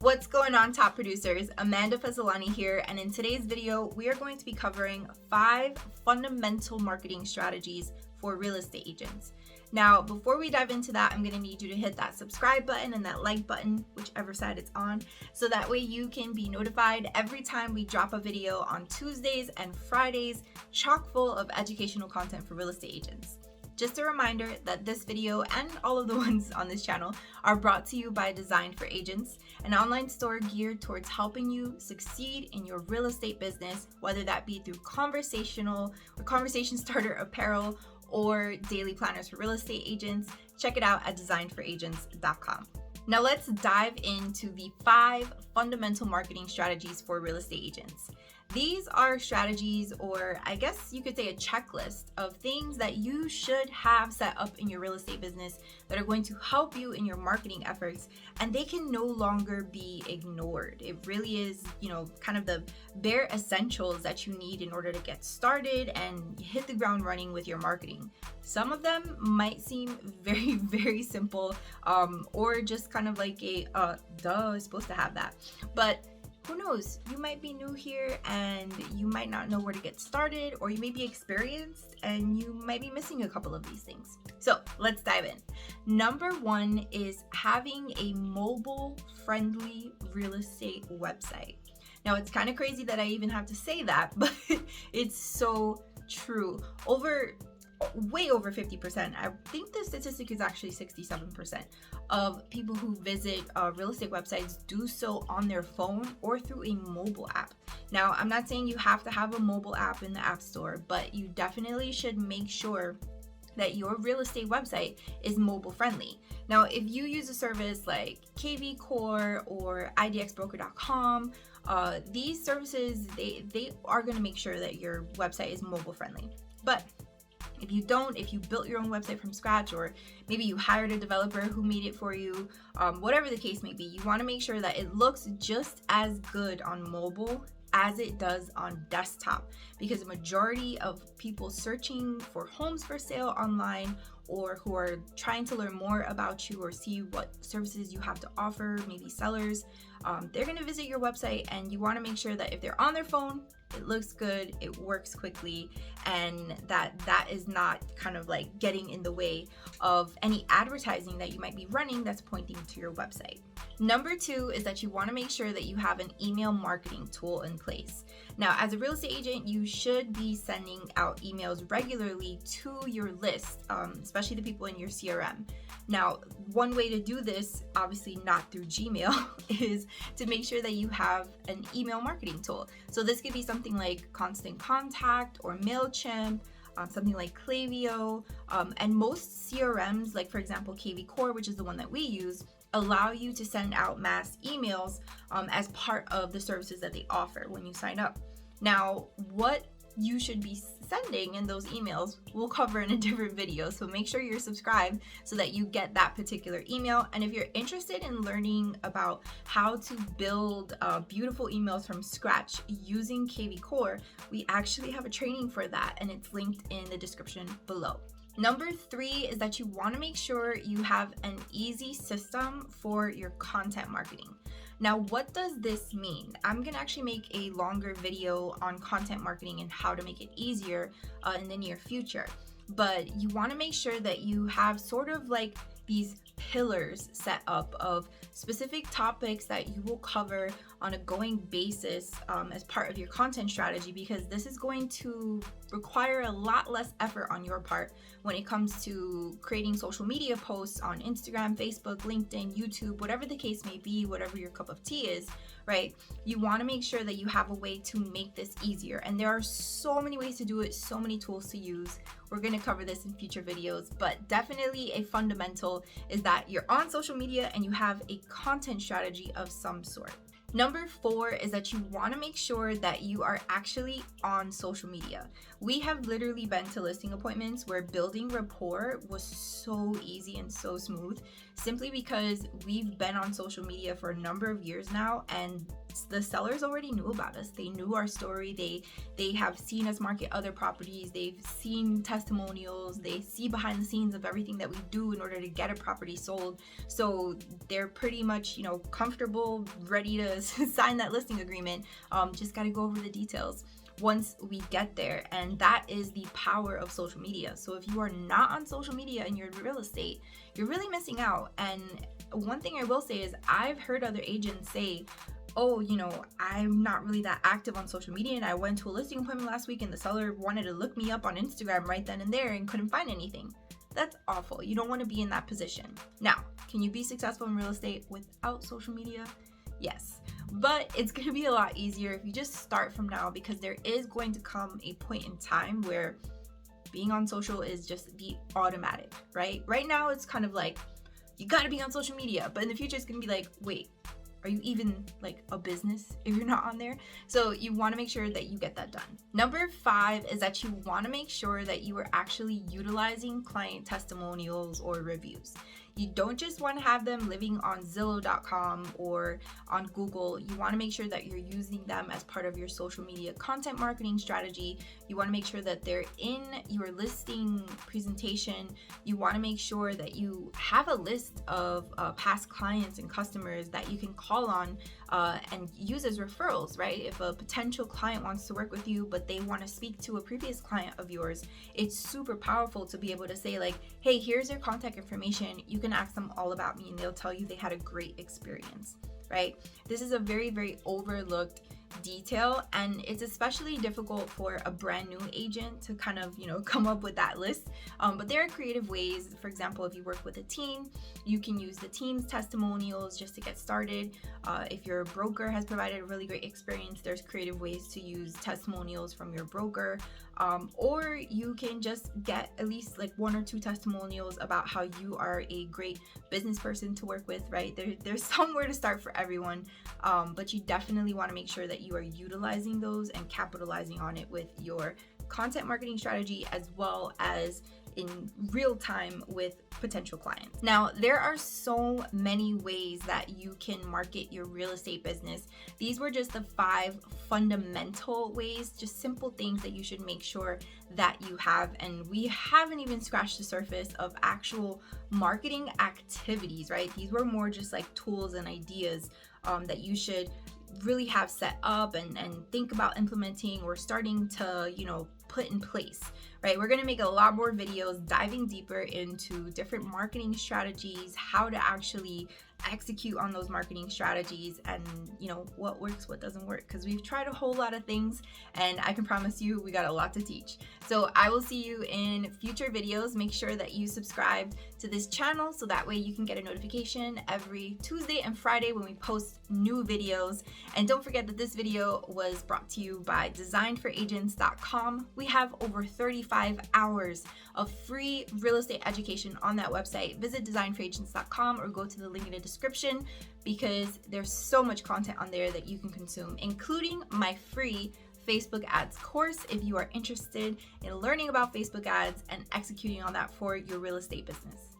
What's going on, top producers? Amanda Fazzolani here, and in today's video, we are going to be covering 5 fundamental marketing strategies for real estate agents. Now, before we dive into that, I'm going to need you to hit that subscribe button and that like button, whichever side it's on, so that way you can be notified every time we drop a video on Tuesdays and Fridays, chock full of educational content for real estate agents. Just a reminder that this video and all of the ones on this channel are brought to you by Designed for Agents, an online store geared towards helping you succeed in your real estate business, whether that be through conversation starter apparel or daily planners for real estate agents. Check it out at designedforagents.com. Now let's dive into the 5 fundamental marketing strategies for real estate agents. These are strategies, or I guess you could say a checklist of things that you should have set up in your real estate business that are going to help you in your marketing efforts, and they can no longer be ignored. It really is, kind of the bare essentials that you need in order to get started and hit the ground running with your marketing. Some of them might seem very, very simple, or just kind of like it's supposed to have that. But who knows? You might be new here and you might not know where to get started, or you may be experienced and you might be missing a couple of these things. So let's dive in. Number 1 is having a mobile-friendly real estate website. Now, it's kind of crazy that I even have to say that, but it's so true. Way over 50%, I think the statistic is actually 67%, of people who visit real estate websites do so on their phone or through a mobile app. Now, I'm not saying you have to have a mobile app in the App Store, but you definitely should make sure that your real estate website is mobile friendly. Now, if you use a service like KV Core or idxbroker.com, these services, they are going to make sure that your website is mobile friendly. But if you built your own website from scratch, or maybe you hired a developer who made it for you, whatever the case may be, you want to make sure that it looks just as good on mobile as it does on desktop, because the majority of people searching for homes for sale online, or who are trying to learn more about you or see what services you have to offer, maybe sellers, they're going to visit your website, and you want to make sure that if they're on their phone, it looks good, it works quickly, and that is not kind of like getting in the way of any advertising that you might be running that's pointing to your website. Number 2 is that you want to make sure that you have an email marketing tool in place. Now, as a real estate agent, you should be sending out emails regularly to your list, especially the people in your CRM. Now, one way to do this, obviously not through Gmail, is to make sure that you have an email marketing tool. So this could be something like Constant Contact or MailChimp, something like Klaviyo, and most CRMs, like for example KV Core, which is the one that we use, allow you to send out mass emails as part of the services that they offer when you sign up. Now, what you should be sending in those emails we'll cover in a different video, so make sure you're subscribed so that you get that particular email. And if you're interested in learning about how to build beautiful emails from scratch using KV Core, we actually have a training for that, and it's linked in the description below. Number 3 is that you want to make sure you have an easy system for your content marketing. Now, what does this mean? I'm going to actually make a longer video on content marketing and how to make it easier in the near future. But you want to make sure that you have sort of like these pillars set up of specific topics that you will cover on a going basis as part of your content strategy, because this is going to require a lot less effort on your part when it comes to creating social media posts on Instagram, Facebook, LinkedIn, YouTube, whatever the case may be, whatever your cup of tea is, right? You want to make sure that you have a way to make this easier. And there are so many ways to do it, so many tools to use. We're going to cover this in future videos, but definitely a fundamental is that you're on social media and you have a content strategy of some sort. Number 4 is that you want to make sure that you are actually on social media. We have literally been to listing appointments where building rapport was so easy and so smooth, simply because we've been on social media for a number of years now, and the sellers already knew about us. They knew our story. They have seen us market other properties. They've seen testimonials. They see behind the scenes of everything that we do in order to get a property sold. So they're pretty much, comfortable, ready to sign that listing agreement. Just got to go over the details once we get there. And that is the power of social media. So if you are not on social media and you're in real estate, you're really missing out. And one thing I will say is I've heard other agents say, oh, I'm not really that active on social media, and I went to a listing appointment last week and the seller wanted to look me up on Instagram right then and there and couldn't find anything. That's awful. You don't want to be in that position. Now, can you be successful in real estate without social media? Yes, but it's going to be a lot easier if you just start from now, because there is going to come a point in time where being on social is just the automatic, right? Right now, it's kind of like, you got to be on social media, but in the future, it's going to be like, wait, are you even like a business if you're not on there? So you want to make sure that you get that done. Number 5 is that you want to make sure that you are actually utilizing client testimonials or reviews. You don't just want to have them living on Zillow.com or on Google. You want to make sure that you're using them as part of your social media content marketing strategy. You want to make sure that they're in your listing presentation. You want to make sure that you have a list of past clients and customers that you can call on and use as referrals, right? If a potential client wants to work with you, but they want to speak to a previous client of yours, it's super powerful to be able to say like, hey, here's their contact information. You can ask them all about me and they'll tell you they had a great experience, right? This is a very, very overlooked detail, and it's especially difficult for a brand new agent to kind of come up with that list, but there are creative ways. For example, if you work with a team, you can use the team's testimonials just to get started. If your broker has provided a really great experience, there's creative ways to use testimonials from your broker, or you can just get at least like 1 or 2 testimonials about how you are a great business person to work with, right? There's somewhere to start for everyone, but you definitely want to make sure that you are utilizing those and capitalizing on it with your content marketing strategy, as well as in real time with potential clients. Now, there are so many ways that you can market your real estate business. These were just the 5 fundamental ways, just simple things that you should make sure that you have. And we haven't even scratched the surface of actual marketing activities, right? These were more just like tools and ideas that you should really have set up and think about implementing or starting to put in place, right? We're going to make a lot more videos diving deeper into different marketing strategies, how to actually execute on those marketing strategies, and what works, what doesn't work, because we've tried a whole lot of things and I can promise you we got a lot to teach. So I will see you in future videos. Make sure that you subscribe to this channel so that way you can get a notification every Tuesday and Friday when we post new videos. And don't forget that this video was brought to you by designedforagents.com. We have over 35 hours of free real estate education on that website. Visit designedforagents.com or go to the link in the description, because there's so much content on there that you can consume, including my free Facebook ads course if you are interested in learning about Facebook ads and executing on that for your real estate business.